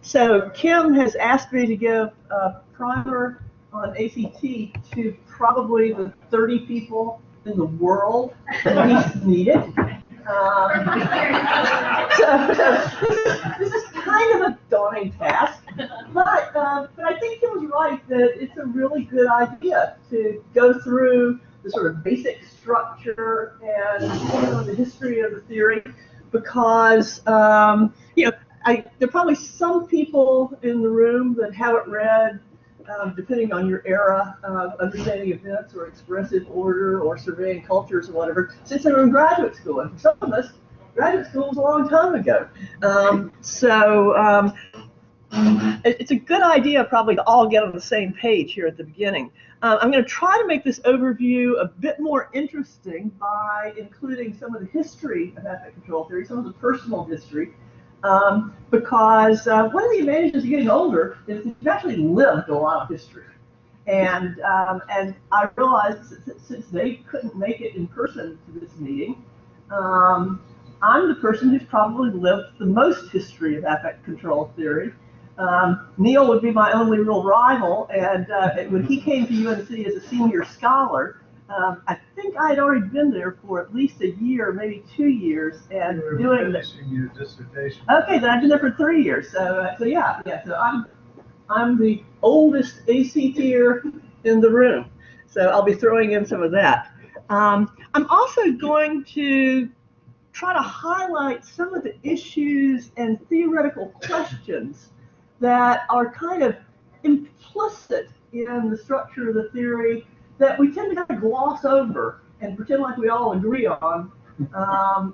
So Kim has asked me to give a primer on ACT to probably the 30 people in the world that least need it. So this is kind of a daunting task, but I think Kim was right that it's a really good idea to go through the sort of basic structure and the history of the theory, because there are probably some people in the room that haven't read, depending on your era, Understanding Events or Expressive Order or Surveying Cultures or whatever, since they were in graduate school. And for some of us, graduate school was a long time ago. It's a good idea probably to all get on the same page here at the beginning. I'm going to try to make this overview a bit more interesting by including some of the history of affect control theory, some of the personal history, because one of the advantages of getting older is that you've actually lived a lot of history. And I realized that since they couldn't make it in person to this meeting, I'm the person who's probably lived the most history of affect control theory. Neil would be my only real rival, and when he came to UNC as a senior scholar, I think I had already been there for at least a year, maybe 2 years, and doing finishing your dissertation. Okay, then I've been there for 3 years. So yeah. So I'm the oldest ACTer in the room. So I'll be throwing in some of that. I'm also going to try to highlight some of the issues and theoretical questions that are kind of implicit in the structure of the theory that we tend to kind of gloss over and pretend like we all agree on,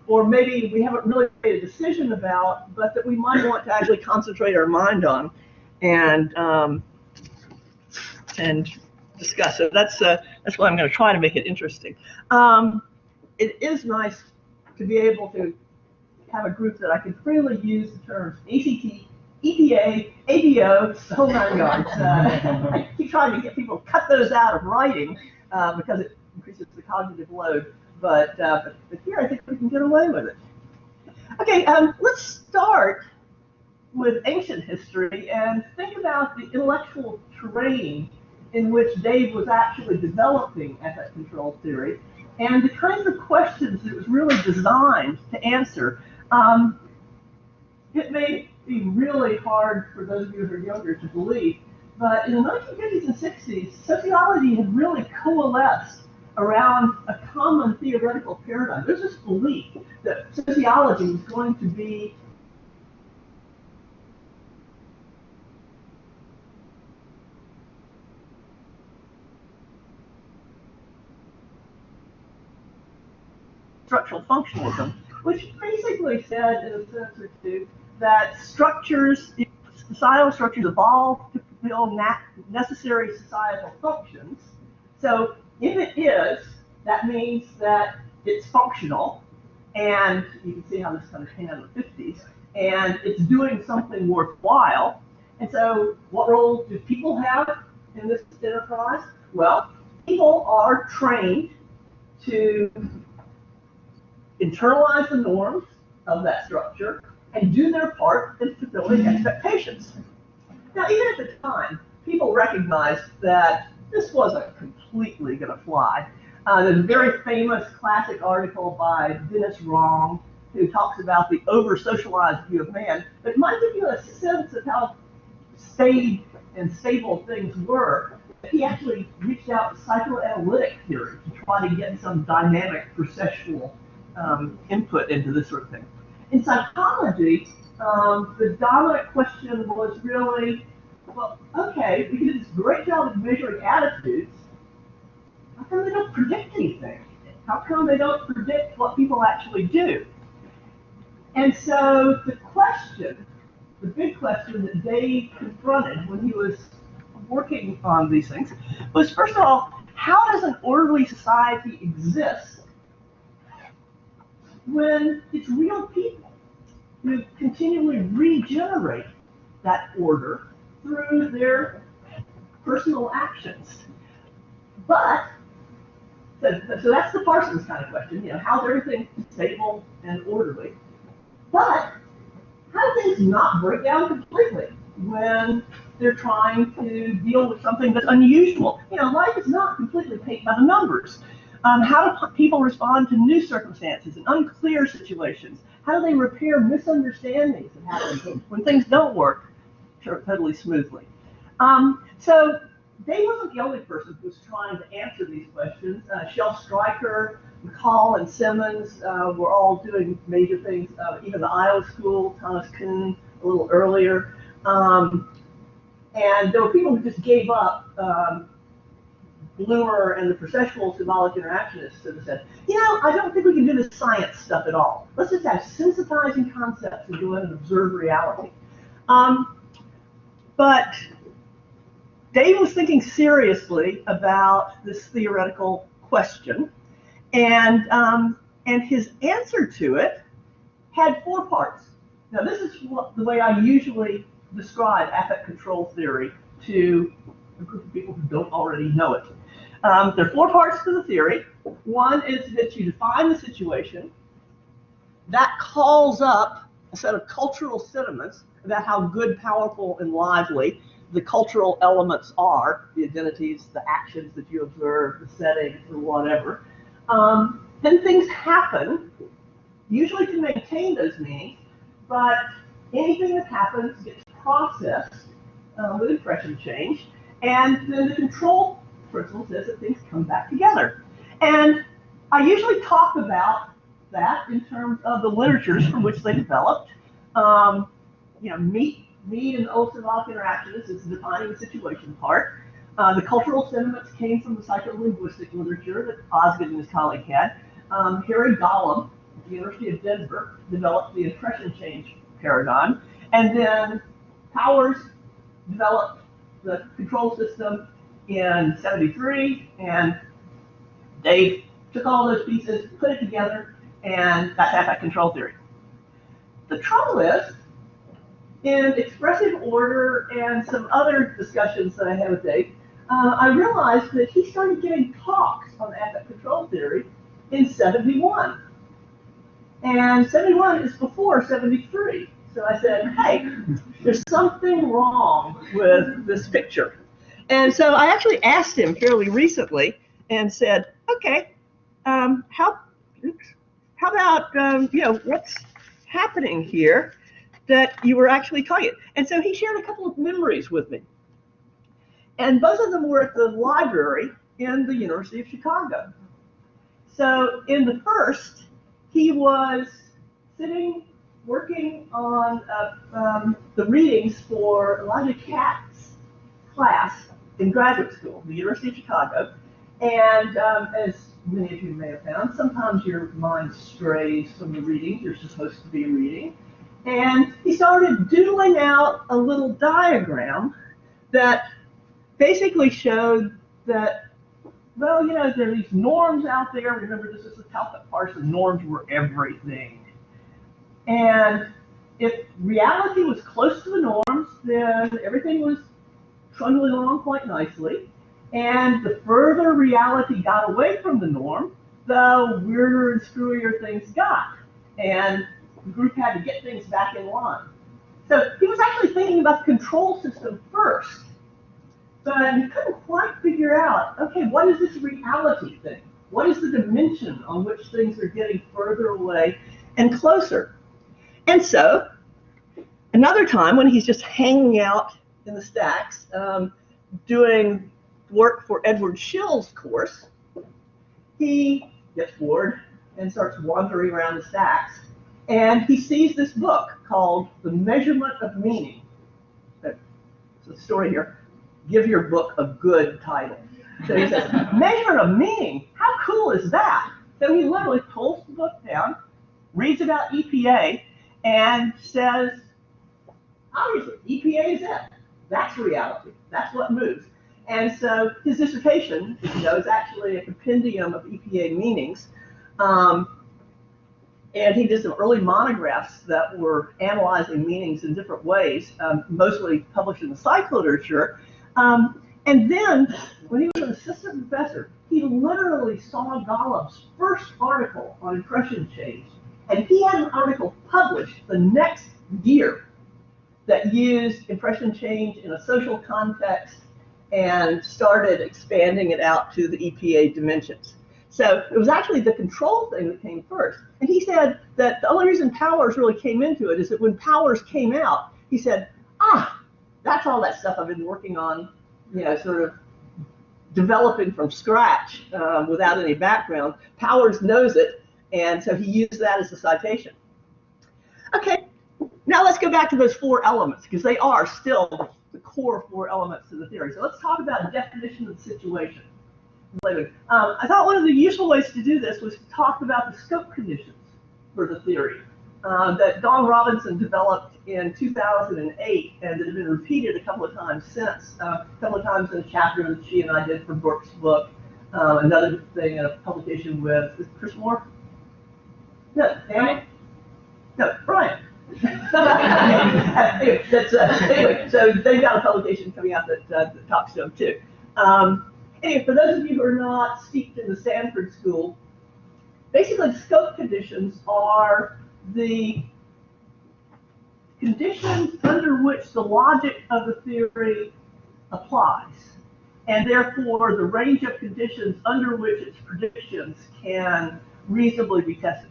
or maybe we haven't really made a decision about, but that we might want to actually concentrate our mind on and discuss. So that's why I'm going to try to make it interesting. It is nice to be able to have a group that I can freely use the terms ACT, EPA, ABO, the whole 9 yards. I keep trying to get people to cut those out of writing because it increases the cognitive load. But here I think we can get away with it. Okay, let's start with ancient history and think about the intellectual terrain in which Dave was actually developing affect control theory and the kinds of questions that it was really designed to answer. It may be really hard for those of you who are younger to believe, but in the 1950s and 60s, sociology had really coalesced around a common theoretical paradigm. There's this belief that sociology was going to be structural functionalism, which basically said, in a sense or two, that societal structures evolve to fulfill necessary societal functions. So if it is, that means that it's functional, and you can see how this kind of came out in the 50s, and it's doing something worthwhile. And so what role do people have in this enterprise? Well, people are trained to internalize the norms of that structure and do their part in fulfilling expectations. Now, even at the time, people recognized that this wasn't completely going to fly. There's a very famous classic article by Dennis Wrong, who talks about the over-socialized view of man, but it might give you a sense of how staid and stable things were. He actually reached out to psychoanalytic theory to try to get some dynamic processual input into this sort of thing. In psychology, the dominant question was really, well, okay, we did this great job of measuring attitudes. How come they don't predict anything? How come they don't predict what people actually do? And so the question, the big question that Dave confronted when he was working on these things was, first of all, how does an orderly society exist when it's real people who continually regenerate that order through their personal actions? But, so that's the Parsons kind of question, how's everything stable and orderly? But how do things not break down completely when they're trying to deal with something that's unusual? You know, life is not completely paint by the numbers. How do people respond to new circumstances and unclear situations? How do they repair misunderstandings that happen when things don't work totally smoothly? So Dave wasn't the only person who was trying to answer these questions. Shel Stryker, McCall, and Simmons were all doing major things. Even the Iowa School, Thomas Kuhn, a little earlier. And there were people who just gave up. Bloomer and the processual symbolic interactionists sort of said, you know, I don't think we can do this science stuff at all. Let's just have sensitizing concepts and go in and observe reality. But Dave was thinking seriously about this theoretical question, and his answer to it had 4 parts. Now, this is the way I usually describe affect control theory to a group of people who don't already know it. There are 4 parts to the theory. One is that you define the situation. That calls up a set of cultural sentiments about how good, powerful, and lively the cultural elements are, the identities, the actions that you observe, the settings, or whatever. Then things happen, usually to maintain those meanings, but anything that happens gets processed with impression change, and then the control principle says that things come back together. And I usually talk about that in terms of the literatures from which they developed. You know, Mead and Olson Locke interactionists is defining the situation part. The cultural sentiments came from the psycholinguistic literature that Osgood and his colleague had. Harry Gollum at the University of Denver developed the impression change paradigm. And then Powers developed the control system in '73, and Dave took all those pieces, put it together, and that's affect control theory. The trouble is, in expressive order and some other discussions that I had with Dave, I realized that he started giving talks on affect control theory in '71. And '71 is before '73. So I said, hey, there's something wrong with this picture. And so I actually asked him fairly recently and said, okay, how about, you know, what's happening here that you were actually talking? And so he shared a couple of memories with me. And both of them were at the library in the University of Chicago. So in the first, he was sitting working on the readings for Elijah Katz's class in graduate school, the University of Chicago. And as many of you may have found, sometimes your mind strays from the readings you're supposed to be reading. And he started doodling out a little diagram that basically showed that, well, you know, there are these norms out there. Remember, this is the Talcott Parsons, norms were everything. And if reality was close to the norms, then everything was trundling along quite nicely. And the further reality got away from the norm, the weirder and screwier things got. And the group had to get things back in line. So he was actually thinking about the control system first. But he couldn't quite figure out, okay, what is this reality thing? What is the dimension on which things are getting further away and closer? And so, another time when he's just hanging out in the stacks, doing work for Edward Schill's course, he gets bored and starts wandering around the stacks, and he sees this book called The Measurement of Meaning. It's a story here. Give your book a good title. So he says, Measurement of Meaning? How cool is that? So he literally pulls the book down, reads about EPA, and says, obviously, EPA is it. That's reality. That's what moves. And so his dissertation, as you know, is actually a compendium of EPA meanings. And he did some early monographs that were analyzing meanings in different ways, mostly published in the psych literature. And then, when he was an assistant professor, he literally saw Gollum's first article on impression change. And he had an article published the next gear that used impression change in a social context and started expanding it out to the EPA dimensions. So it was actually the control thing that came first. And he said that the only reason Powers really came into it is that when Powers came out, he said, that's all that stuff I've been working on, sort of developing from scratch without any background. Powers knows it, and so he used that as a citation. Okay, now let's go back to those 4 elements, because they are still the core 4 elements to the theory. So let's talk about a definition of the situation. I thought one of the useful ways to do this was to talk about the scope conditions for the theory that Don Robinson developed in 2008 and that have been repeated a couple of times since, a couple of times in a chapter that she and I did for Brooks' book, another thing in a publication with Chris Moore? No, Brian? No, Brian. Anyway, so they've got a publication coming out that talks to them too. Anyway, for those of you who are not steeped in the Stanford School, basically the scope conditions are the conditions under which the logic of the theory applies, and therefore the range of conditions under which its predictions can reasonably be tested.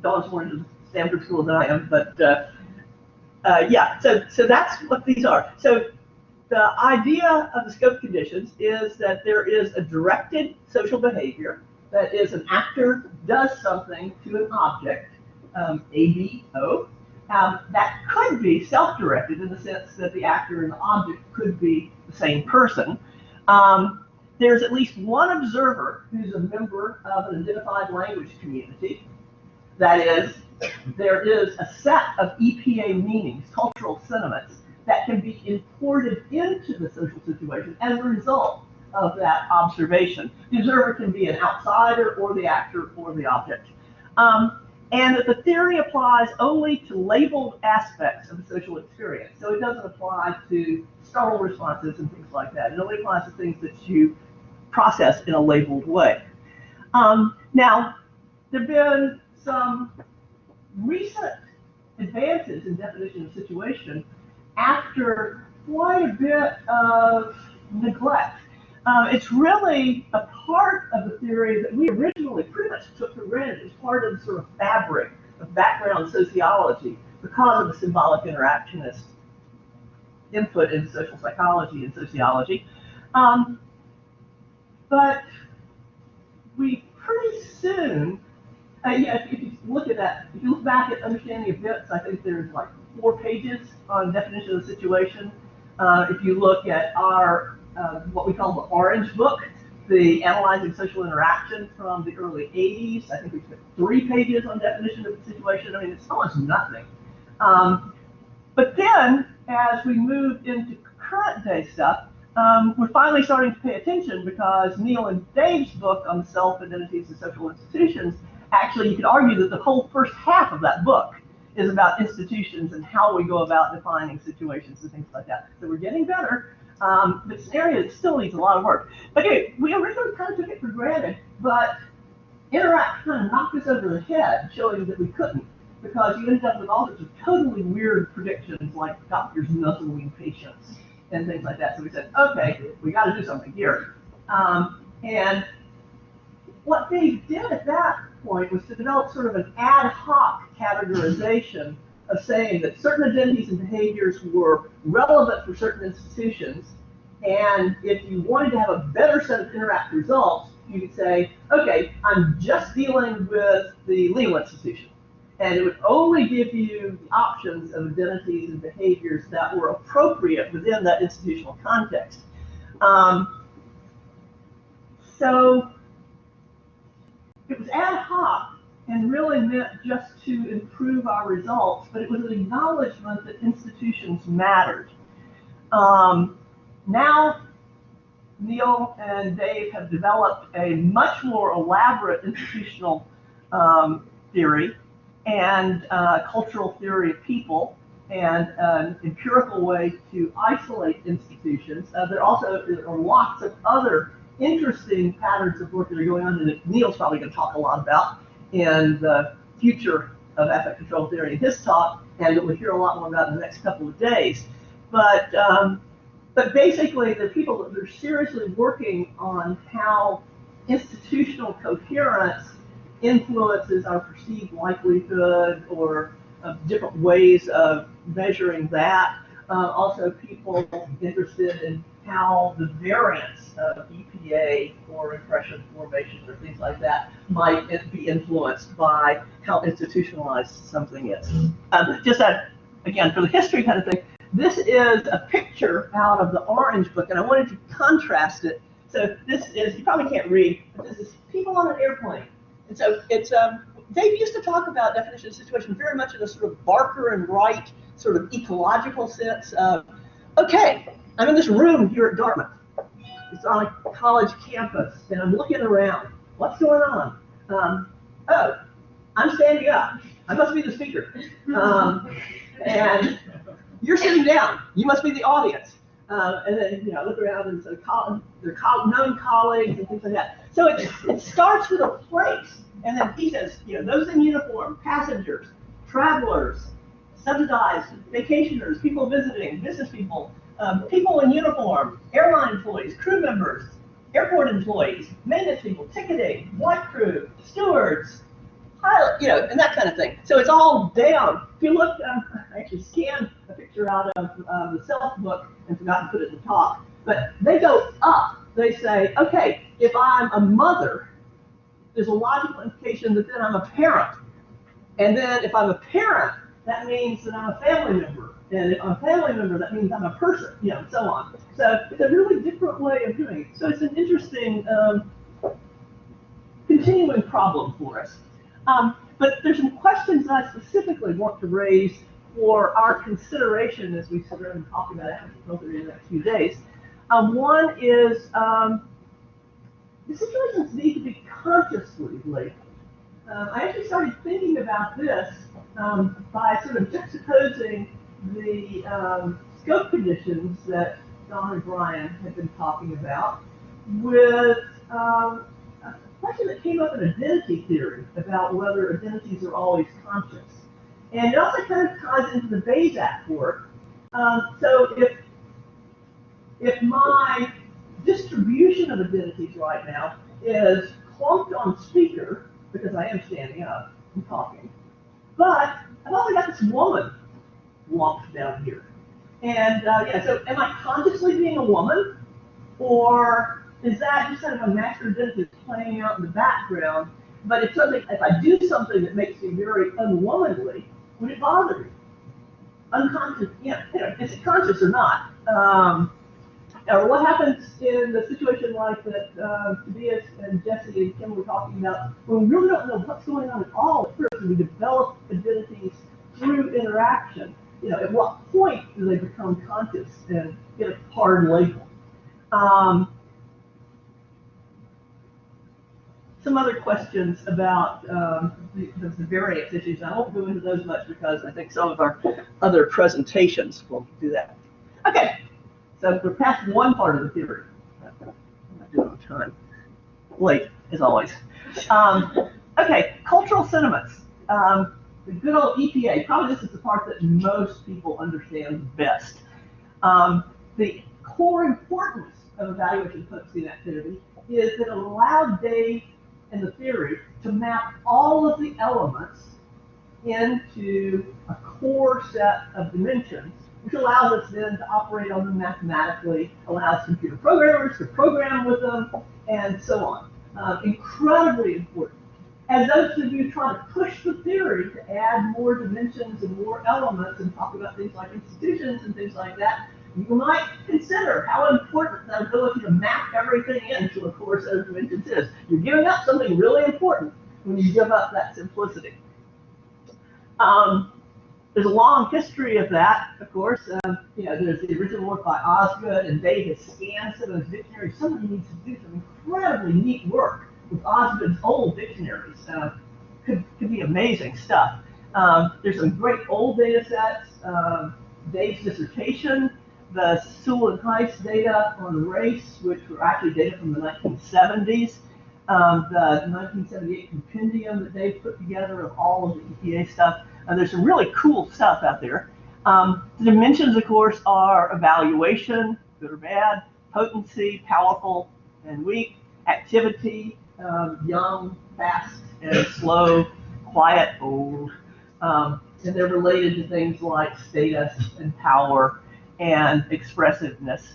Dawn's more into the Stanford School than I am, but yeah, so that's what these are. So the idea of the scope conditions is that there is a directed social behavior, that is, an actor does something to an object, ABO, that could be self-directed in the sense that the actor and the object could be the same person. There's at least one observer who's a member of an identified language community. That is, there is a set of EPA meanings, cultural sentiments, that can be imported into the social situation as a result of that observation. The observer can be an outsider or the actor or the object. And that the theory applies only to labeled aspects of the social experience. So it doesn't apply to startle responses and things like that. It only applies to things that you process in a labeled way. Now, there have been some recent advances in definition of situation after quite a bit of neglect. It's really a part of the theory that we originally pretty much took for granted as part of the sort of fabric of background sociology because of the symbolic interactionist input in social psychology and sociology. But we pretty soon, if you look at that, if you look back at Understanding Events, I think there's like 4 pages on definition of the situation. If you look at our what we call the Orange Book, the Analyzing Social Interaction from the early 80s, I think we spent 3 pages on definition of the situation. I mean, it's almost nothing. But then, as we move into current day stuff, we're finally starting to pay attention because Neil and Dave's book on the self, identities, and social institutions, actually you could argue that the whole first half of that book is about institutions and how we go about defining situations and things like that. So we're getting better, but it's an area that still needs a lot of work. But anyway, we originally kind of took it for granted, but Interact kind of knocked us over the head, showing that we couldn't, because you ended up with all sorts of totally weird predictions like doctors nuzzling patients and things like that. So we said, okay, we got to do something here. And what they did at that point was to develop sort of an ad hoc categorization of saying that certain identities and behaviors were relevant for certain institutions, and if you wanted to have a better set of Interact results, you could say, okay, I'm just dealing with the legal institution, and it would only give you the options of identities and behaviors that were appropriate within that institutional context. So it was ad hoc and really meant just to improve our results, but it was an acknowledgement that institutions mattered. Now, Neil and Dave have developed a much more elaborate institutional theory and cultural theory of people and an empirical way to isolate institutions. There also are lots of other interesting patterns of work that are going on that Neil's probably going to talk a lot about in the future of affect control theory in his talk, and that we'll hear a lot more about in the next couple of days. But basically, the people that are seriously working on how institutional coherence influences our perceived likelihood or different ways of measuring that. Also, people interested in how the variance of EPA or impression formation or things like that might be influenced by how institutionalized something is. Just that, again, for the history kind of thing, this is a picture out of the Orange Book, and I wanted to contrast it. So this is, you probably can't read, but this is people on an airplane. And so it's, Dave used to talk about definition of situation very much in a sort of Barker and Wright sort of ecological sense of, okay, I'm in this room here at Dartmouth. It's on a college campus, and I'm looking around. What's going on? Oh, I'm standing up. I must be the speaker. And you're sitting down. You must be the audience. And then, you know, look around and so they're known colleagues and things like that. So it starts with a place, and then he says, you know, those in uniform, passengers, travelers, subsidized vacationers, people visiting, business people, people in uniform, airline employees, crew members, airport employees, maintenance people, ticketing, flight crew, stewards, pilot, you know, and that kind of thing. So it's all down. If you look, I actually scanned a picture out of the Self book and forgot to put it in the talk, but they go up. They say, okay, if I'm a mother, there's a logical implication that then I'm a parent. And then if I'm a parent, that means that I'm a family member. And if I'm a family member, that means I'm a person, you know, and so on. So it's a really different way of doing it. So it's an interesting continuing problem for us. But there's some questions that I specifically want to raise for our consideration as we sit around and talk about it in the next few days. One is the situations need to be consciously labeled. I actually started thinking about this by sort of juxtaposing the scope conditions that Don and Brian had been talking about with a question that came up in identity theory about whether identities are always conscious. And it also kind of ties into the Bayes-Act work. So if my distribution of identities right now is clumped on speaker, because I am standing up and talking, but I've also got this woman lumped down here. And yeah, so am I consciously being a woman, or is that just kind of a master identity playing out in the background? But if I do something that makes me very unwomanly, would it bother me? Unconscious, you know, is it conscious or not? Or what happens in the situation like that Tobias and Jesse and Kim were talking about, when we really don't know what's going on at all at first, and we develop identities through interaction? You know, at what point do they become conscious and get a hard label? Some other questions about the variance issues. I won't go into those much because I think some of our other presentations will do that. Okay, so we're past one part of the theory. I'm not doing on time. Late, as always. Okay, cultural sentiments. The good old EPA. Probably this is the part that most people understand best. The core importance of evaluation potency and activity is that it allowed Dave and the theory to map all of the elements into a core set of dimensions, which allows us then to operate on them mathematically, allows computer programmers to program with them, and so on. Incredibly important. As those of you try to push the theory to add more dimensions and more elements and talk about things like institutions and things like that, you might consider how important that ability to map everything into a core set of dimensions is. You're giving up something really important when you give up that simplicity. There's a long history of that, of course. You know, there's the original work by Osgood, and Dave has scanned some of those dictionaries. Somebody needs to do some incredibly neat work with Osgood's old dictionaries. Could be amazing stuff. There's some great old data sets. Dave's dissertation, the Sewell and Heiss data on race, which were actually data from the 1970s. the 1978 compendium that Dave put together of all of the EPA stuff. There's some really cool stuff out there. The dimensions, of course, are evaluation, good or bad, potency, powerful and weak, activity, young, fast and slow, quiet, old. And they're related to things like status and power and expressiveness.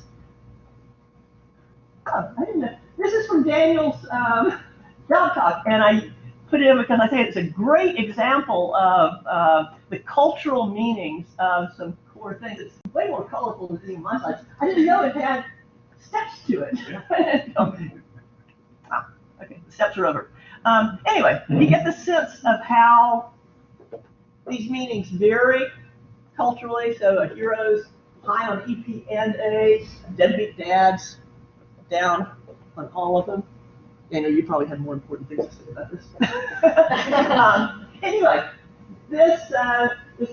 Oh, I didn't know. This is from Daniel's job talk, and I put it in because I think it's a great example of the cultural meanings of some core things. It's way more colorful than any of my slides. I didn't know it had steps to it. Okay, the steps are over. Anyway, you get the sense of how these meanings vary culturally. So a hero's high on EP and A's, deadbeat dads down on all of them. Daniel, you probably had more important things to say about this. Anyway, there's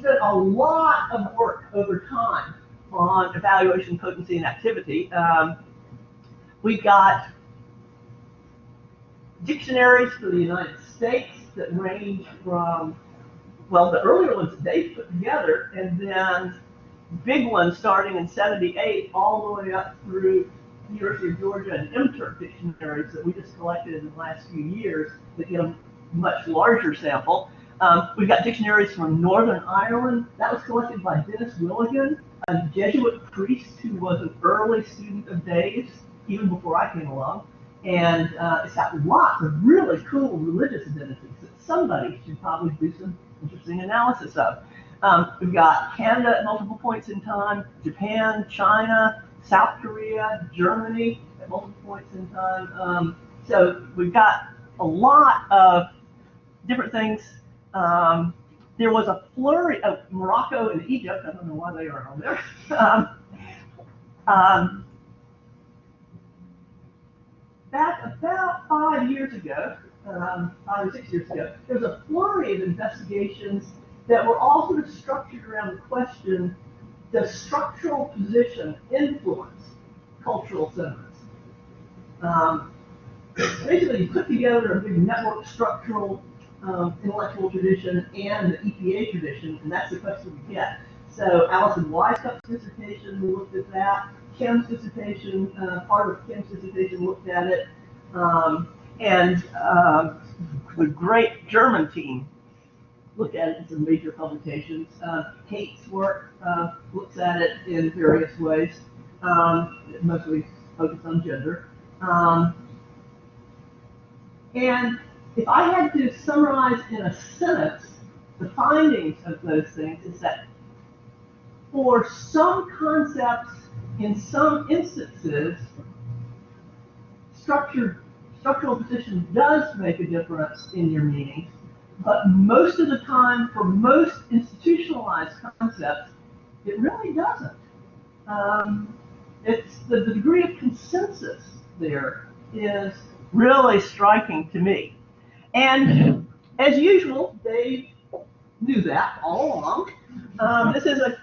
been a lot of work over time on evaluation, potency, and activity. We've got dictionaries for the United States that range from, well, the earlier ones that Dave put together, and then big ones starting in '78 all the way up through University of Georgia and MTurk dictionaries that we just collected in the last few years that get a much larger sample. We've got dictionaries from Northern Ireland. That was collected by Dennis Willigan, a Jesuit priest who was an early student of Dave's, even before I came along. And it's got lots of really cool religious identities that somebody should probably do some interesting analysis of. We've got Canada at multiple points in time, Japan, China, South Korea, Germany at multiple points in time. So we've got a lot of different things. There was a flurry of Morocco and Egypt. I don't know why they aren't on there. Back about 5 years ago, 5 or 6 years ago, there was a flurry of investigations that were all sort of structured around the question, does structural position influence cultural sentiments? Basically, you put together a big network structural intellectual tradition and the EPA tradition, and that's the question we get. So Alison Weisskopf's dissertation looked at that. Kim's dissertation, part of Kim's dissertation looked at it. And the great German team looked at it in some major publications. Kate's work looks at it in various ways, mostly focused on gender. And if I had to summarize in a sentence the findings of those things, is that for some concepts, in some instances, structural position does make a difference in your meaning, but most of the time, for most institutionalized concepts, it really doesn't. It's the degree of consensus there is really striking to me. And as usual, Dave knew that all along. This is a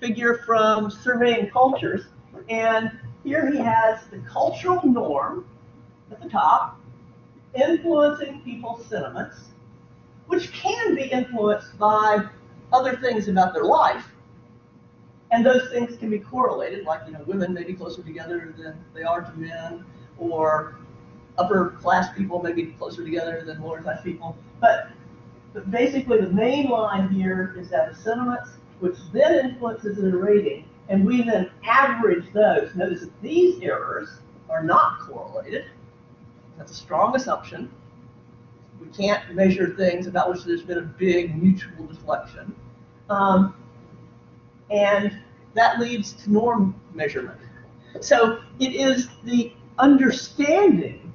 figure from Surveying Cultures, and here he has the cultural norm at the top, influencing people's sentiments, which can be influenced by other things about their life, and those things can be correlated, like, women may be closer together than they are to men, or upper class people may be closer together than lower class people. But basically the main line here is that the sentiments, which then influences the rating, and we then average those. Notice that these errors are not correlated. That's a strong assumption. We can't measure things about which there's been a big mutual deflection. And that leads to norm measurement. So it is the understanding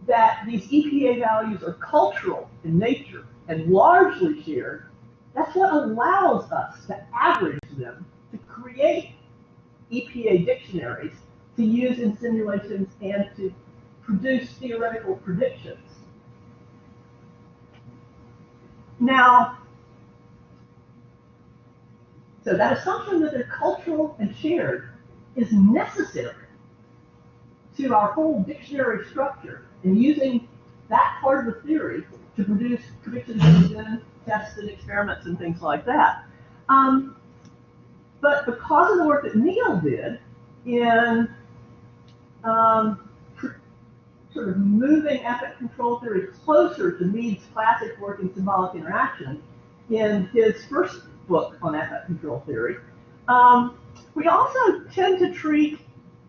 that these EPA values are cultural in nature and largely shared. That's what allows us to average them, to create EPA dictionaries, to use in simulations, and to produce theoretical predictions. Now, so that assumption that they're cultural and shared is necessary to our whole dictionary structure and using that part of the theory to produce predictions in tests and experiments and things like that. But because of the work that Neil did in sort of moving affect control theory closer to Mead's classic work in symbolic interaction in his first book on affect control theory, we also tend to treat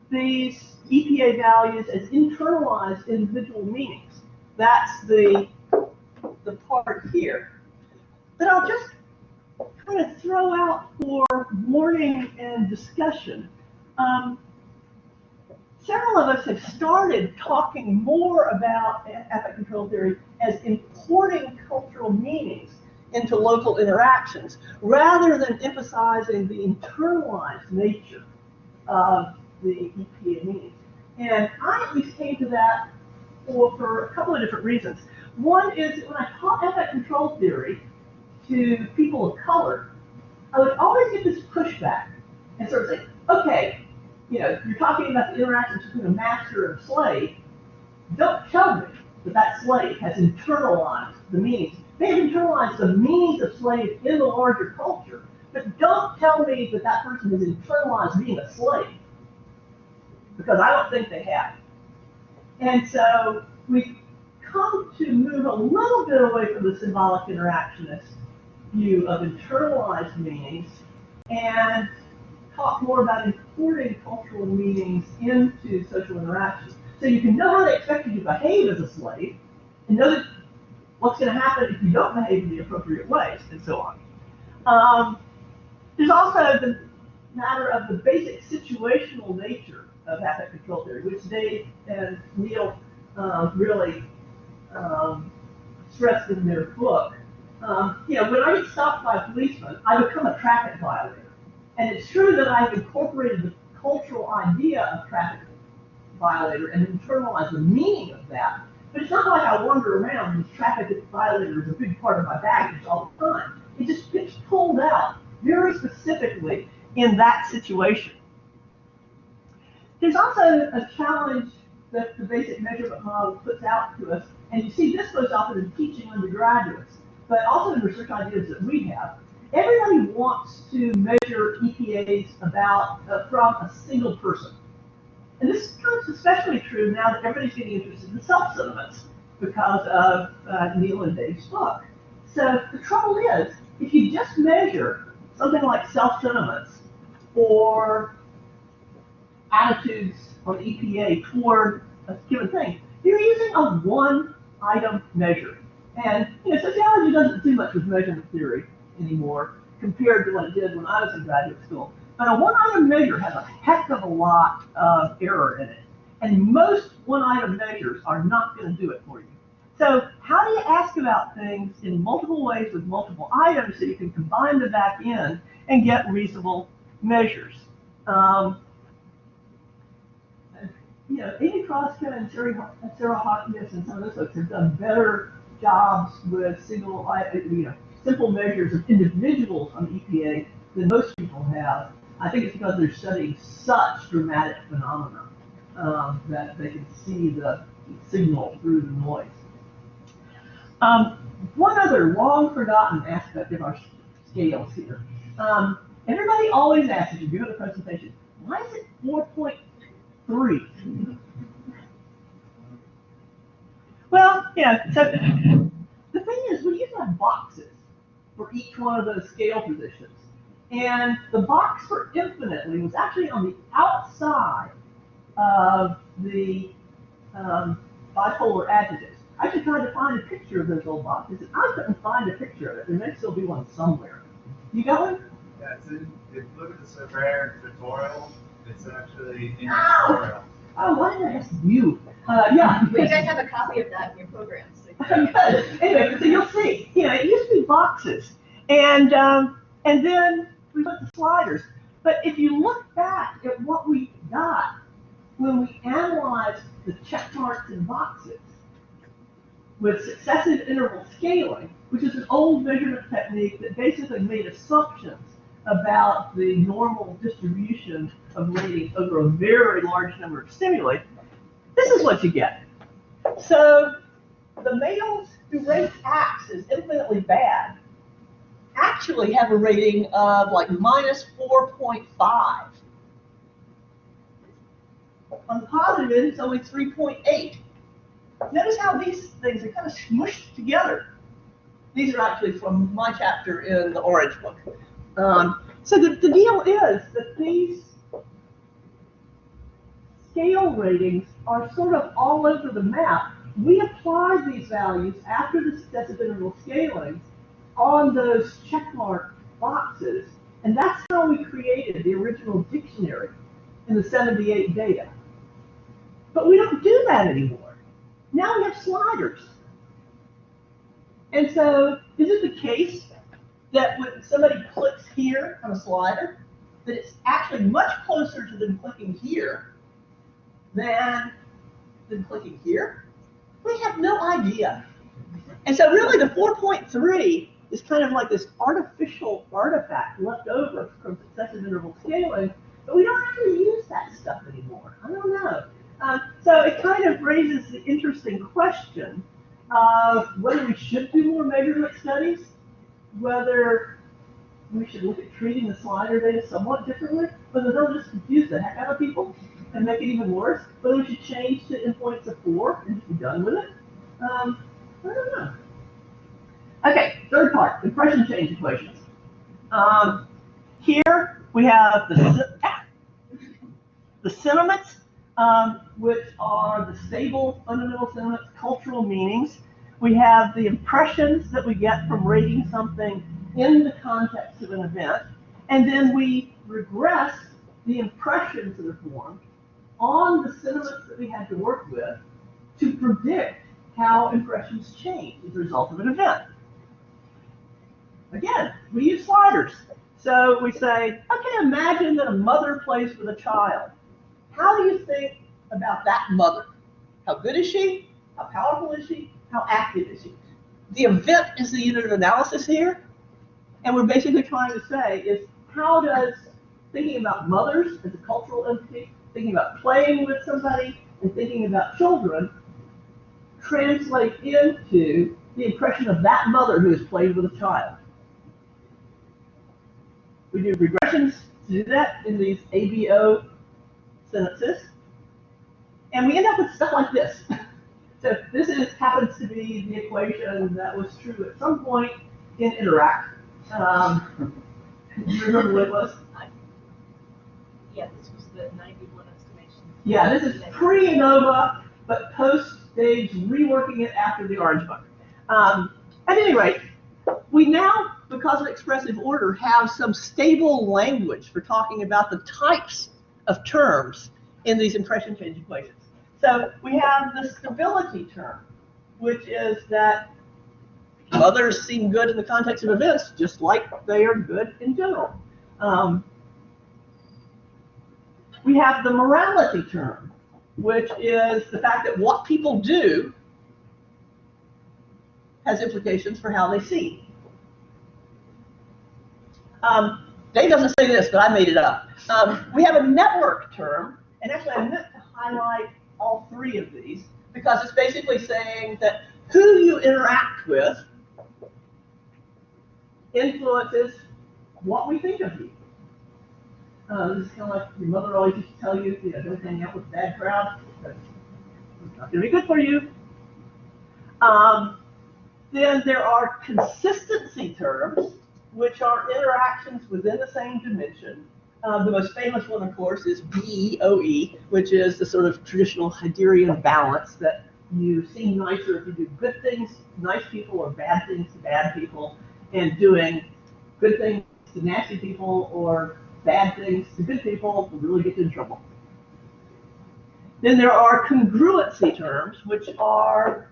these EPA values as internalized individual meanings. That's the part here that I'll just kind of throw out for warning and discussion. Several of us have started talking more about affect control theory as importing cultural meanings into local interactions, rather than emphasizing the internalized nature of the EPA meanings. And I at least came to that for a couple of different reasons. One is that when I taught affect control theory to people of color, I would always get this pushback and sort of say, okay, you know, you're talking about the interactions between a master and a slave. Don't tell me that that slave has internalized the meanings. They have internalized the meanings of slave in the larger culture, but don't tell me that that person has internalized being a slave, because I don't think they have. And so we've come to move a little bit away from the symbolic interactionist view of internalized meanings and talk more about importing cultural meanings into social interactions. So you can know how they expect you to behave as a slave, and know that what's going to happen if you don't behave in the appropriate ways, and so on. There's also the matter of the basic situational nature of affect control theory, which Dave and Neil really stressed in their book. You know, when I get stopped by a policeman, I become a traffic violator. And it's true that I've incorporated the cultural idea of traffic violator and internalized the meaning of that. But it's not like I wander around as traffic violator is a big part of my baggage all the time. It just gets pulled out very specifically in that situation. There's also a challenge that the basic measurement model puts out to us, and you see this most often in teaching undergraduates, but also in research ideas that we have. Everybody wants to measure EPAs from a single person. And this becomes especially true now that everybody's getting interested in self-sentiments because of Neil and Dave's book. So the trouble is, if you just measure something like self-sentiments or attitudes on the EPA toward a given thing, you're using a one-item measure. And you know, sociology doesn't do much with measurement theory anymore compared to what it did when I was in graduate school. But a one-item measure has a heck of a lot of error in it. And most one-item measures are not going to do it for you. So how do you ask about things in multiple ways with multiple items so you can combine them back in and get reasonable measures? You know, Amy Kroska and Sarah Hawkins and some of those folks have done better jobs with simple measures of individuals on EPA than most people have. I think it's because they're studying such dramatic phenomena that they can see the signal through the noise. One other long forgotten aspect of our scales here. Everybody always asks if you do the presentation, why is it 4.3? Well, yeah, so the thing is, we used to have boxes for each one of those scale positions. And the box for infinitely was actually on the outside of the bipolar adjectives. I actually tried to find a picture of those old boxes, and I couldn't find a picture of it. There may still be one somewhere. You got one? Yeah, it's in, if you look at the Surveyor tutorial, it's actually in the tutorial. Oh, why did I ask you? Yeah. Well, you guys have a copy of that in your programs. Good. Anyway, so you'll see, you know, it used to be boxes, and then we put the sliders. But if you look back at what we got when we analyzed the check marks in boxes with successive interval scaling, which is an old measurement technique that basically made assumptions about the normal distribution of ratings over a very large number of stimuli, this is what you get. So the males who rate acts as infinitely bad actually have a rating of like minus 4.5. On the positive end, it's only 3.8. Notice how these things are kind of smushed together. These are actually from my chapter in the Orange book. So the deal is that these scale ratings are sort of all over the map. We applied these values after the successive interval scaling on those checkmark boxes, and that's how we created the original dictionary in the 78 data. But we don't do that anymore. Now we have sliders. And so is it the case that when somebody clicks here on a slider, that it's actually much closer to them clicking here than clicking here? We have no idea. And so really the 4.3 is kind of like this artificial artifact left over from successive interval scaling, but we don't actually use that stuff anymore. I don't know. So it kind of raises the interesting question of whether we should do more measurement studies, whether we should look at treating the slider data somewhat differently, whether they'll just confuse the heck out of people and make it even worse, whether we should change to endpoints of 4 and just be done with it. I don't know. Okay, third part, impression change equations. Here we have the sentiments, which are the stable fundamental sentiments, cultural meanings. We have the impressions that we get from rating something in the context of an event, and then we regress the impressions that are formed on the sentiments that we had to work with to predict how impressions change as a result of an event. Again, we use sliders. So we say, okay, imagine that a mother plays with a child. How do you think about that mother? How good is she? How powerful is she? How active is she? The event is the unit of analysis here. And we're basically trying to say is how does thinking about mothers as a cultural entity, thinking about playing with somebody, and thinking about children translate into the impression of that mother who has played with a child. We do regressions to do that in these ABO sentences. And we end up with stuff like this. So this happens to be the equation that was true at some point in Interact. Do you remember what it was? Yeah, this was the 91 estimation. Yeah, this is pre-ANOVA, but post-stage reworking it after the Orange book. At any rate, we now, because of expressive order, have some stable language for talking about the types of terms in these impression change equations. So we have the stability term, which is that mothers seem good in the context of events, just like they are good in general. We have the morality term, which is the fact that what people do has implications for how they see. Dave doesn't say this, but I made it up. We have a network term, and actually I meant to highlight all three of these, because it's basically saying that who you interact with influences what we think of you. This is kind of like your mother always used to tell you, don't hang out with a bad crowd. That's not going to be good for you. Then there are consistency terms, which are interactions within the same dimension. The most famous one, of course, is BEOE, which is the sort of traditional Heiderian balance that you seem nicer if you do good things to nice people or bad things to bad people, and doing good things to nasty people or bad things to good people will really get you in trouble. Then there are congruency terms, which are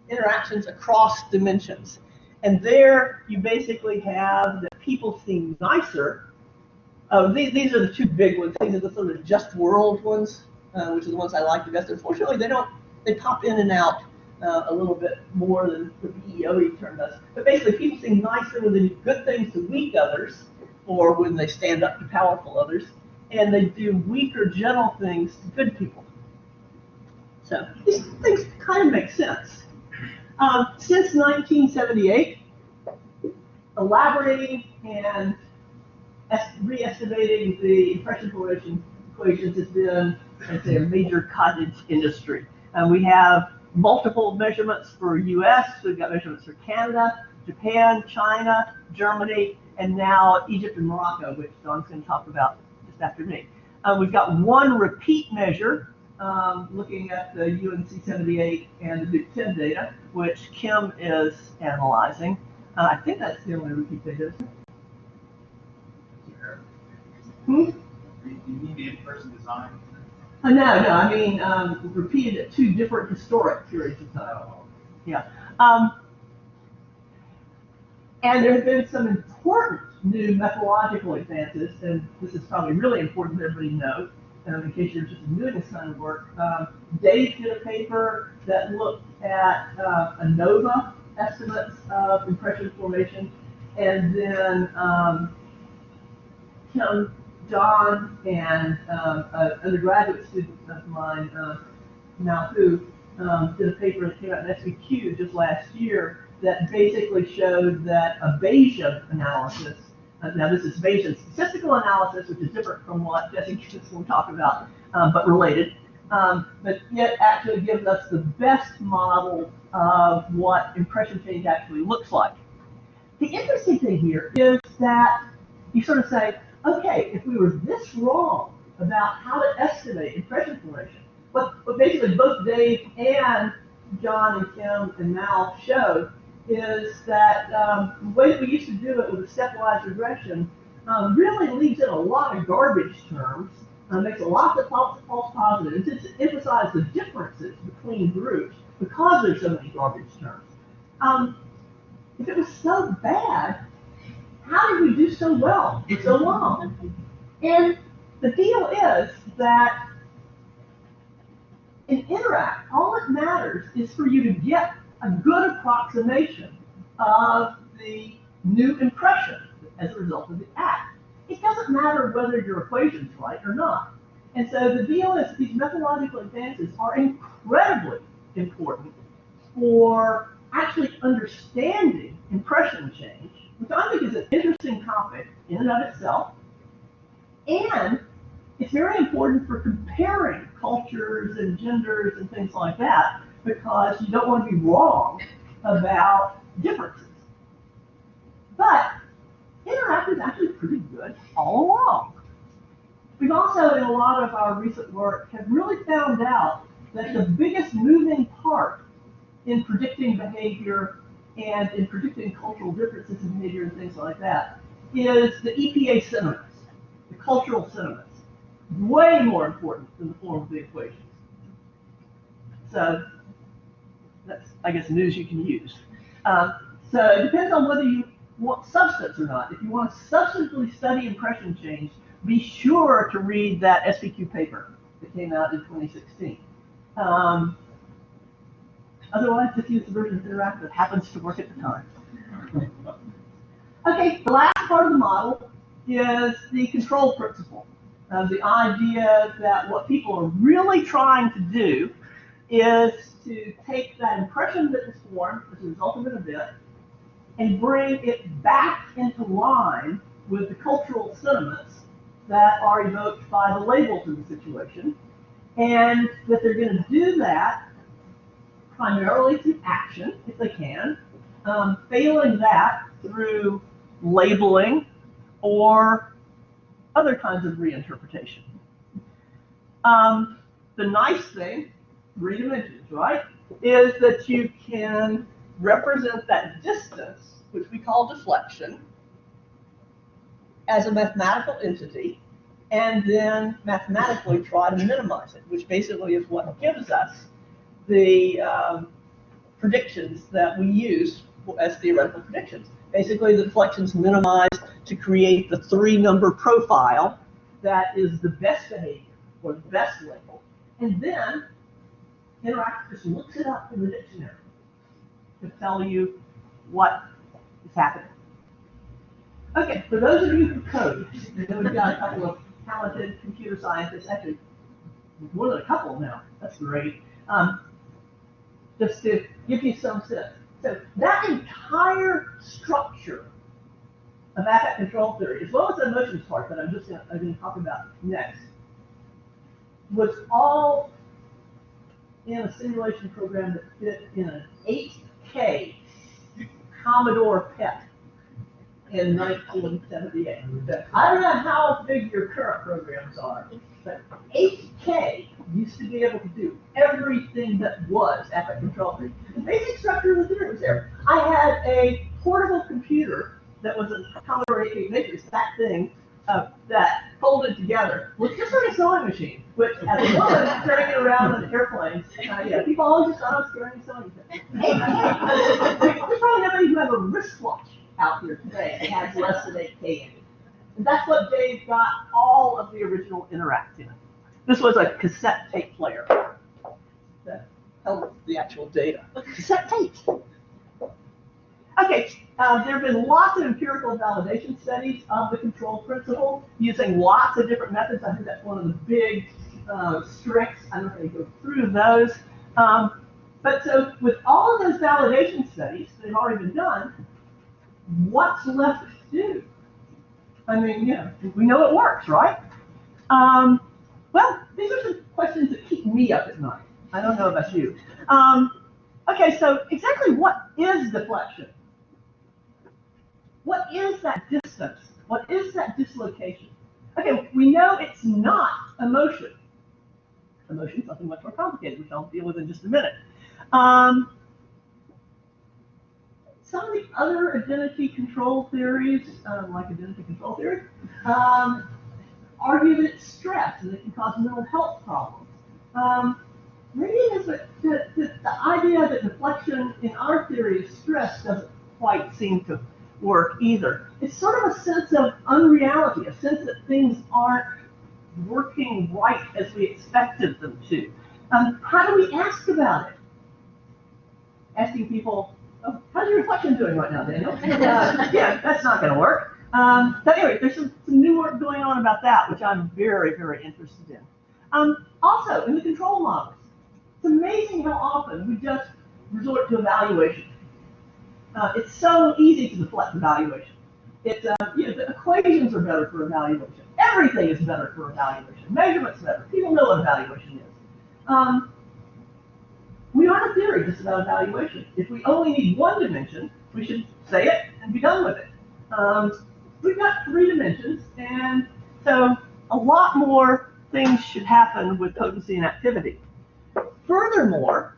interactions across dimensions. And there you basically have that people seem nicer. These are the two big ones. These are the sort of just world ones, which are the ones I like the best. Unfortunately, they pop in and out a little bit more than the BEOE term does. But basically, people seem nicer when they do good things to weak others, or when they stand up to powerful others. and they do weak or gentle things to good people. So these things kind of make sense. Since 1978, elaborating and re-estimating the impression formation equations has been, I'd say, a major cottage industry. We have multiple measurements for US, we've got measurements for Canada, Japan, China, Germany, and now Egypt and Morocco, which John's going to talk about just after me. We've got one repeat measure looking at the UNC 78 and the Duke 10 data, which Kim is analyzing. I think that's the only repeat data. Hmm? Do you need the in-person design? No, I mean repeated at two different historic periods of time. Yeah. And there have been some important new methodological advances, and this is probably really important that everybody knows, in case you're just doing this kind of work. Dave did a paper that looked at ANOVA estimates of impression formation, and then Kim, John, and an undergraduate student of mine, Malhu, did a paper that came out in SVQ just last year that basically showed that a Bayesian analysis, now this is Bayesian statistical analysis, which is different from what Jesse will talk about, but related, but yet actually gives us the best model of what impression change actually looks like. The interesting thing here is that you sort of say, okay, if we were this wrong about how to estimate impression formation, what basically both Dave and John and Kim and Mal showed is that the way that we used to do it with a stepwise regression really leaves in a lot of garbage terms, makes a lot of false positives, and to emphasize the differences between groups because there's so many garbage terms. If it was so bad, how did we do so well for so long? And the deal is that in Interact, all that matters is for you to get a good approximation of the new impression as a result of the act. It doesn't matter whether your equation's right or not. And so the deal is these methodological advances are incredibly important for actually understanding impression change, which I think is an interesting topic in and of itself. And it's very important for comparing cultures and genders and things like that, because you don't want to be wrong about differences. But Interact is actually pretty good all along. We've also, in a lot of our recent work, have really found out that the biggest moving part in predicting behavior and in predicting cultural differences in behavior and things like that is the EPA sentiments, the cultural sentiments. Way more important than the form of the equations. So that's, I guess, news you can use. So it depends on whether you want substance or not. If you want to substantively study impression change, be sure to read that SVQ paper that came out in 2016. Otherwise, just use the version of Interact that happens to work at the time. Okay, the last part of the model is the control principle. The idea that what people are really trying to do is to take that impression that is formed as a result of an event and bring it back into line with the cultural sentiments that are evoked by the labels in the situation, and that they're going to do that primarily through action, if they can, failing that through labeling or other kinds of reinterpretation. The nice thing, 3 dimensions, right, is that you can represent that distance, which we call deflection, as a mathematical entity, and then mathematically try to minimize it, which basically is what gives us the predictions that we use as theoretical predictions. Basically, the deflection's minimized to create the 3-number profile that is the best behavior or the best label. And then Interact just looks it up in the dictionary to tell you what is happening. Okay, for those of you who code, I know we've got a couple of talented computer scientists, actually more than a couple now. That's great. Just to give you some sense. So that entire structure of affect control theory, as well as the emotions part that I'm going to talk about next, was all in a simulation program that fit in an 8K Commodore PET in 1978. I don't know how big your current programs are, but 8K used to be able to do everything that was affect control theory. The basic structure of the theory was there. I had a portable computer that was a Commodore 8K Matrix, that thing that folded together was just like a sewing machine, which as a woman carrying it around on airplanes, people always just thought I was carrying a sewing machine. 8K. There's probably nobody who has a wristwatch out here today that has less than 8K in it. And that's what Dave got all of the original Interact in. This was a cassette tape player that held the actual data. Cassette tapes. Okay, there have been lots of empirical validation studies of the control principle using lots of different methods. I think that's one of the big strengths. I'm not going to go through those. But so with all of those validation studies that have already been done, what's left to do? I mean, we know it works, right? Well, these are some questions that keep me up at night. I don't know about you. Okay, so exactly what is deflection? What is that distance? What is that dislocation? Okay, we know it's not emotion. Emotion is something much more complicated, which I'll deal with in just a minute. Some of the other identity control theories, like identity control theory, argue that it's stress and it can cause mental health problems. Maybe it is the idea that deflection in our theory of stress doesn't quite seem to work either. It's sort of a sense of unreality, a sense that things aren't working right as we expected them to. How do we ask about it? Asking people, oh, how's your reflection doing right now, Daniel? Yeah, that's not going to work. So anyway, there's some new work going on about that, which I'm very, very interested in. Also, in the control models, it's amazing how often we just resort to evaluation. It's so easy to deflect evaluation. The equations are better for evaluation. Everything is better for evaluation. Measurement's better. People know what evaluation is. We aren't a theory just about evaluation. If we only need one dimension, we should say it and be done with it. We've got 3 dimensions, and so a lot more things should happen with potency and activity. Furthermore,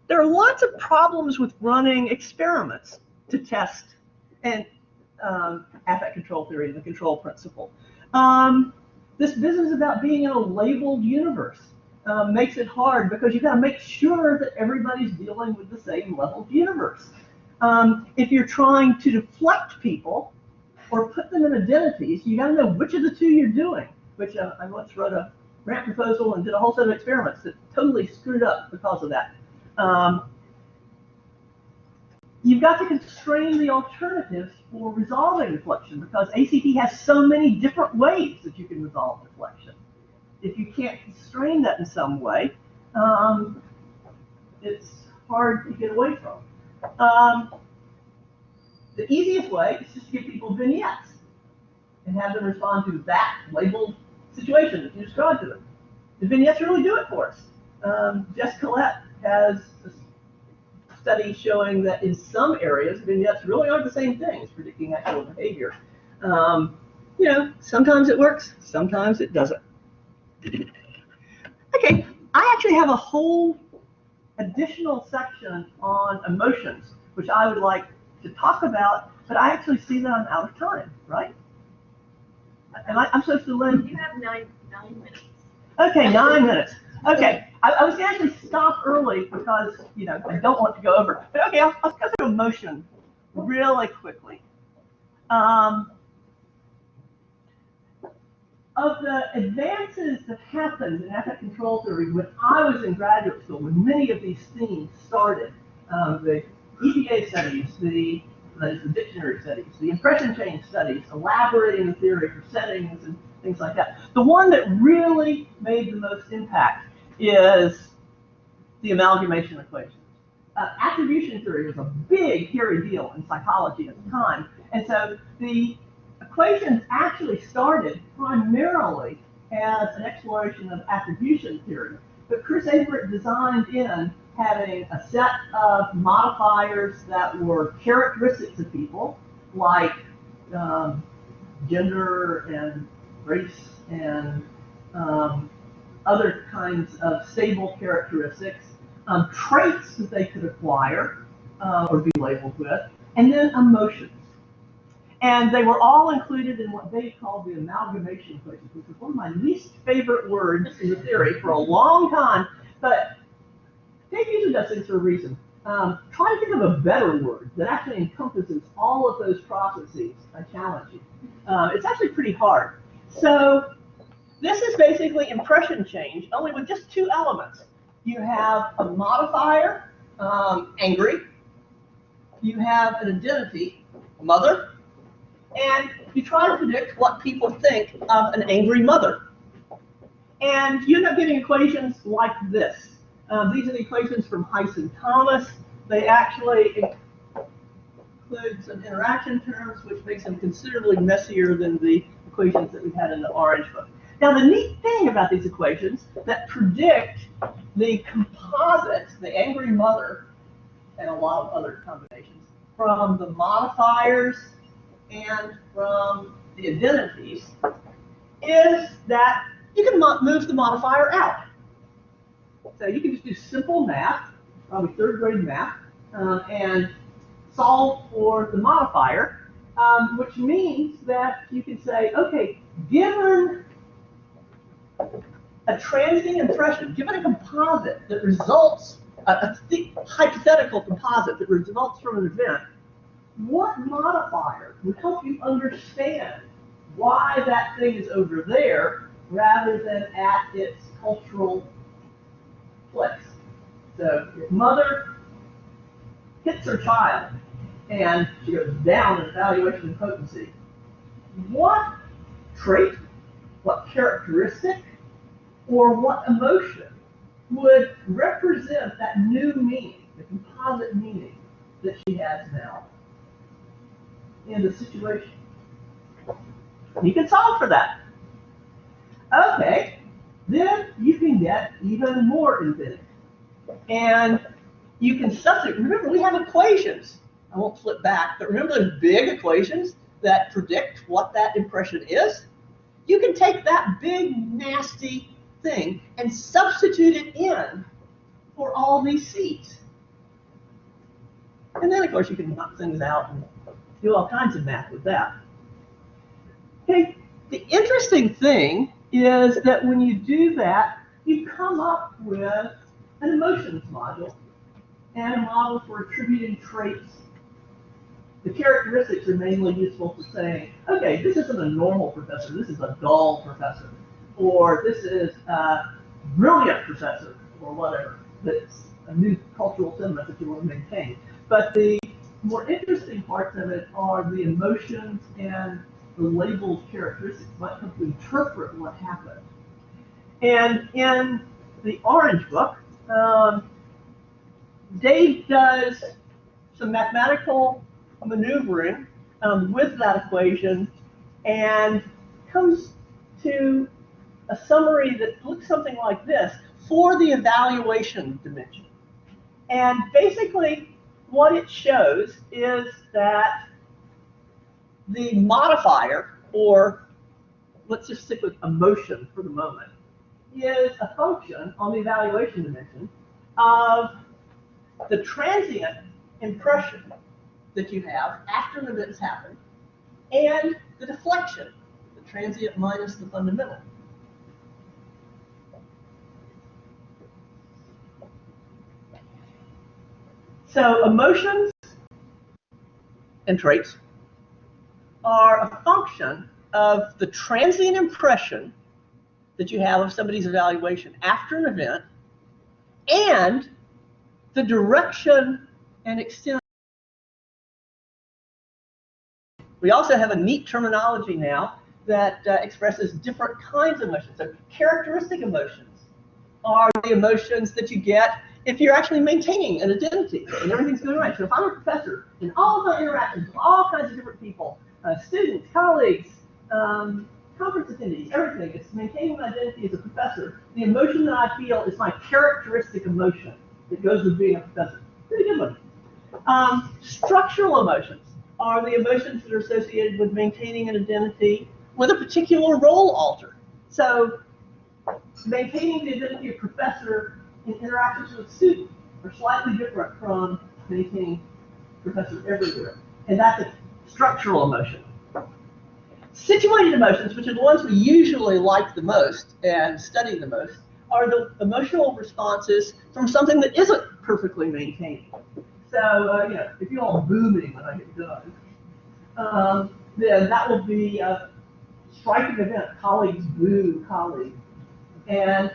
there are lots of problems with running experiments to test and affect control theory and the control principle. This business about being in a labeled universe makes it hard because you've got to make sure that everybody's dealing with the same leveled universe. If you're trying to deflect people or put them in identities, you got to know which of the 2 you're doing. Which I once wrote a grant proposal and did a whole set of experiments that totally screwed up because of that. You've got to constrain the alternatives for resolving deflection because ACT has so many different ways that you can resolve deflection. If you can't constrain that in some way, it's hard to get away from. The easiest way is just to give people vignettes and have them respond to that labeled situation that you described to them. The vignettes really do it for us. Jess Collette has a study showing that in some areas, vignettes really aren't the same thing as predicting actual behavior. Sometimes it works, sometimes it doesn't. Okay, I actually have a whole additional section on emotions, which I would like to talk about, but I actually see that I'm out of time, right? I'm supposed to Lynn? You have nine minutes. Okay, 9 minutes. Okay, I was going to actually stop early because, I don't want to go over. But okay, I'll go through emotion really quickly. Of the advances that happened in affect control theory when I was in graduate school, when many of these themes started, the EPA studies, the that is the dictionary studies, the impression change studies, elaborating the theory for settings and things like that. The one that really made the most impact is the amalgamation equations. Attribution theory was a big, hairy deal in psychology at the time, and so the equations actually started primarily as an exploration of attribution theory, but Chris Everett designed in having a set of modifiers that were characteristics of people, like gender and race and other kinds of stable characteristics, traits that they could acquire or be labeled with, and then emotions. And they were all included in what they called the amalgamation equations, which was one of my least favorite words in the theory for a long time. But Dave usually does things for a reason. Try to think of a better word that actually encompasses all of those processes. I challenge you. It's actually pretty hard. So this is basically impression change, only with just two elements. You have a modifier, angry. You have an identity, mother. And you try to predict what people think of an angry mother. And you end up getting equations like this. These are the equations from Heiss and Thomas. They actually include some interaction terms, which makes them considerably messier than the equations that we had in the Orange book. Now, the neat thing about these equations that predict the composites, the angry mother, and a lot of other combinations, from the modifiers and from the identities, is that you can move the modifier out. So you can just do simple math, probably third grade math, and solve for the modifier, which means that you can say, okay, given a transient impression, given a composite that results, a hypothetical composite that results from an event, what modifier would help you understand why that thing is over there rather than at its cultural place? So if mother hits her child and she goes down in evaluation of potency, what trait, what characteristic, or what emotion would represent that new meaning, the composite meaning that she has now in the situation? You can solve for that. Okay, then you can get even more inventive. And you can substitute. Remember, we have equations. I won't flip back, but remember those big equations that predict what that impression is? You can take that big, nasty thing and substitute it in for all these C's. And then, of course, you can knock things out and do all kinds of math with that. Okay, the interesting thing is that when you do that, you come up with an emotions module and a model for attributing traits. The characteristics are mainly useful for saying, okay, this isn't a normal professor, this is a dull professor, or this is a brilliant professor, or whatever. That's a new cultural sentiment that you want to maintain. But the more interesting parts of it are the emotions and the labeled characteristics might help to interpret what happened. And in the Orange book, Dave does some mathematical maneuvering with that equation and comes to a summary that looks something like this for the evaluation dimension. And basically what it shows is that the modifier, or let's just stick with emotion for the moment, is a function on the evaluation dimension of the transient impression that you have after an event has happened and the deflection, the transient minus the fundamental. So emotions and traits are a function of the transient impression that you have of somebody's evaluation after an event and the direction and extent We also have a neat terminology now that expresses different kinds of emotions. So characteristic emotions are the emotions that you get if you're actually maintaining an identity and everything's going right. So if I'm a professor, in all of my interactions with all kinds of different people, students, colleagues, conference attendees, everything, it's maintaining my identity as a professor. The emotion that I feel is my characteristic emotion that goes with being a professor. Pretty good one. Structural emotions are the emotions that are associated with maintaining an identity with a particular role alter. So maintaining the identity of professor in interactions with students are slightly different from maintaining professor everywhere. And that's a structural emotion. Situated emotions, which are the ones we usually like the most and study the most, are the emotional responses from something that isn't perfectly maintained. So, if you all booming when I get done, then that will be a striking event. Colleagues boo colleagues. And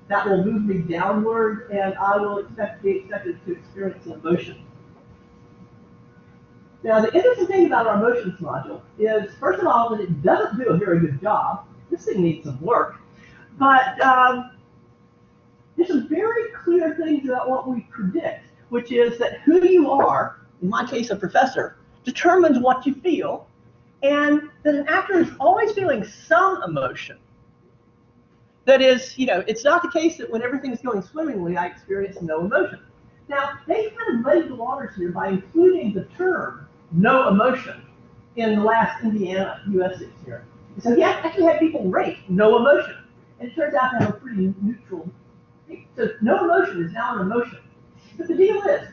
that will move me downward, and I will be expected to experience an emotion. Now, the interesting thing about our emotions module is, first of all, that it doesn't do a very good job. This thing needs some work. But there's some very clear things about what we predict, which is that who you are, in my case a professor, determines what you feel, and that an actor is always feeling some emotion. That is, it's not the case that when everything's going swimmingly, I experience no emotion. Now, they kind of muddied the waters here by including the term no emotion in the last Indiana US experience. So he actually had people rate no emotion. And it turns out to have a pretty neutral thing. So no emotion is now an emotion. But the deal is,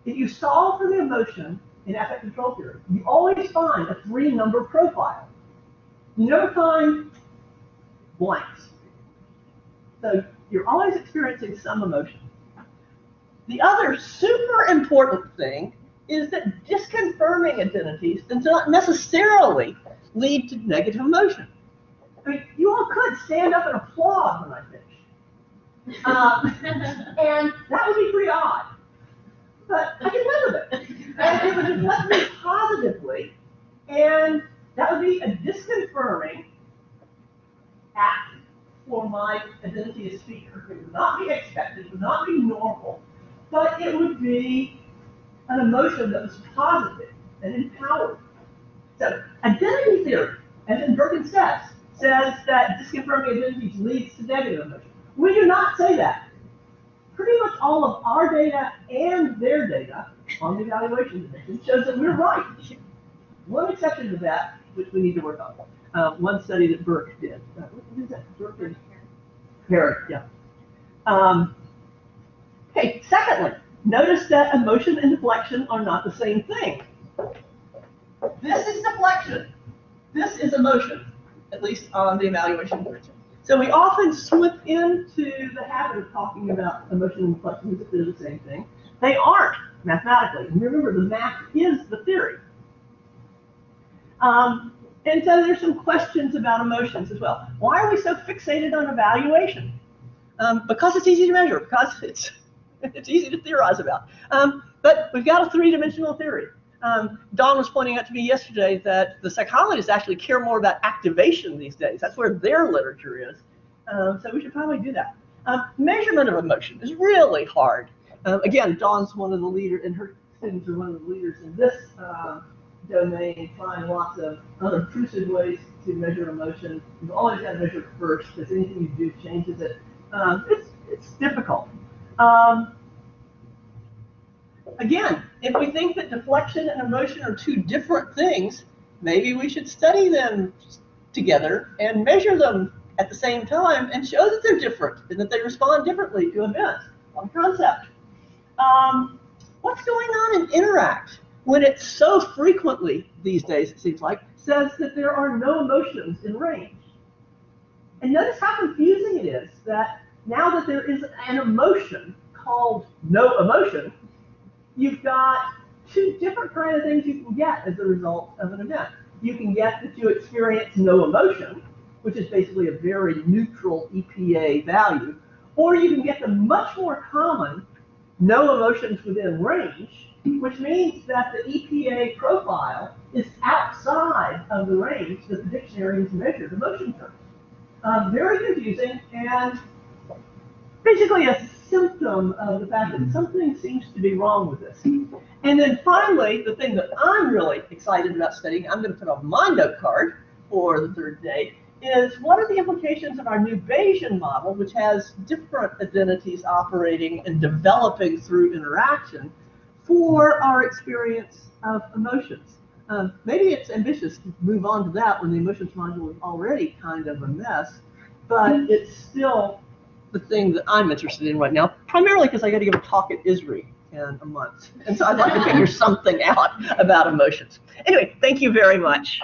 if you solve for the emotion in affect control theory, you always find a 3-number profile. You never find blanks. So you're always experiencing some emotion. The other super important thing is that disconfirming identities does not necessarily lead to negative emotion. I mean, you all could stand up and applaud when I finish. And that would be pretty odd. But I can live with it. And it would reflect me positively, and that would be a disconfirming act for my identity as speaker. It would not be expected, it would not be normal, but it would be an emotion that was positive and empowered. So identity theory, as in Birkenstead, says that disconfirming identities leads to negative emotion. We do not say that. Pretty much all of our data and their data on the evaluation dimension shows that we're right. One exception to that, which we need to work on. One study that Burke did. What is that? Burke and Herrick, yeah. Okay, secondly, notice that emotion and deflection are not the same thing. This is deflection. This is emotion, at least on the evaluation dimension. So we often slip into the habit of talking about emotion and deflection as if they're the same thing. They aren't, mathematically. And remember, the math is the theory. And so there's some questions about emotions as well. Why are we so fixated on evaluation? Because it's easy to measure, because it's easy to theorize about. But we've got a 3-dimensional theory. Dawn was pointing out to me yesterday that the psychologists actually care more about activation these days. That's where their literature is. So we should probably do that. Measurement of emotion is really hard. Again, Dawn's one of the leaders, and her students are one of the leaders in this domain, trying lots of unobtrusive ways to measure emotion. You've always got to measure it first, because anything you do changes it. It's difficult. Again, if we think that deflection and emotion are two different things, maybe we should study them together and measure them at the same time and show that they're different and that they respond differently to events on concept. What's going on in Interact when it so frequently these days, it seems like, says that there are no emotions in range? And notice how confusing it is that now that there is an emotion called no emotion, you've got 2 different kinds of things you can get as a result of an event. You can get that you experience no emotion, which is basically a very neutral EPA value, or you can get the much more common no emotions within range, which means that the EPA profile is outside of the range that the dictionary has measured emotion terms. Very confusing and basically a symptom of the fact that something seems to be wrong with this. And then finally, the thing that I'm really excited about studying, I'm going to put on my note card for the third day, is what are the implications of our new Bayesian model, which has different identities operating and developing through interaction for our experience of emotions. Maybe it's ambitious to move on to that when the emotions module is already kind of a mess, but it's still the thing that I'm interested in right now, primarily because I got to give a talk at ISRI in a month. And so I'd like to figure something out about emotions. Anyway, thank you very much.